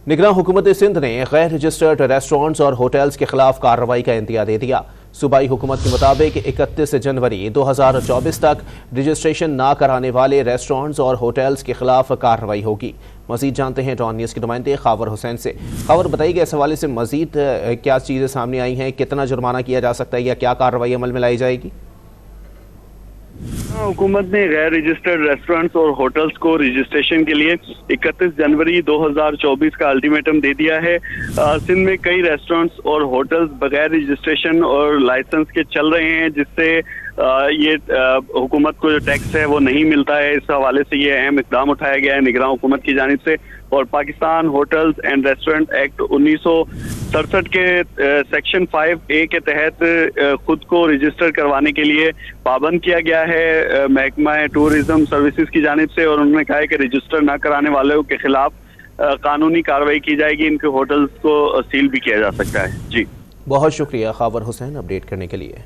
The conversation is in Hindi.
निगरान हुकूमत सिंध ने गैर रजिस्टर्ड रेस्टोरेंट्स और होटल्स के खिलाफ कार्रवाई का इंदिया दे दिया। सूबाई हुकूमत के मुताबिक 31 जनवरी 2024 तक रजिस्ट्रेशन ना कराने वाले रेस्टोरेंट्स और होटल्स के खिलाफ कार्रवाई होगी। मजीद जानते हैं डॉन न्यूज़ के नुमाइंदे खबर हुसैन से। खबर बताइए, इस हवाले से मजीद क्या चीज़ें सामने आई हैं, कितना जुर्माना किया जा सकता है या क्या कार्रवाई अमल में लाई जाएगी? हुकूमत ने गैर रजिस्टर्ड रेस्टोरेंट्स और होटल्स को रजिस्ट्रेशन के लिए 31 जनवरी 2024 का अल्टीमेटम दे दिया है। सिंध में कई रेस्टोरेंट्स और होटल्स बगैर रजिस्ट्रेशन और लाइसेंस के चल रहे हैं, जिससे ये हुकूमत को जो टैक्स है वो नहीं मिलता है। इस हवाले से ये अहम इकदाम उठाया गया है निगरान हुकूमत की जानिब से। और Pakistan hotels and restaurant act 1967 के सेक्शन 5A के तहत खुद को रजिस्टर करवाने के लिए पाबंद किया गया है महकमा टूरिज्म सर्विसेज की जानिब से। और उन्होंने कहा है कि रजिस्टर न कराने वालों के खिलाफ कानूनी कार्रवाई की जाएगी। इनके होटल्स को सील भी किया जा सकता है। जी, बहुत शुक्रिया खबर हुसैन अपडेट करने के लिए।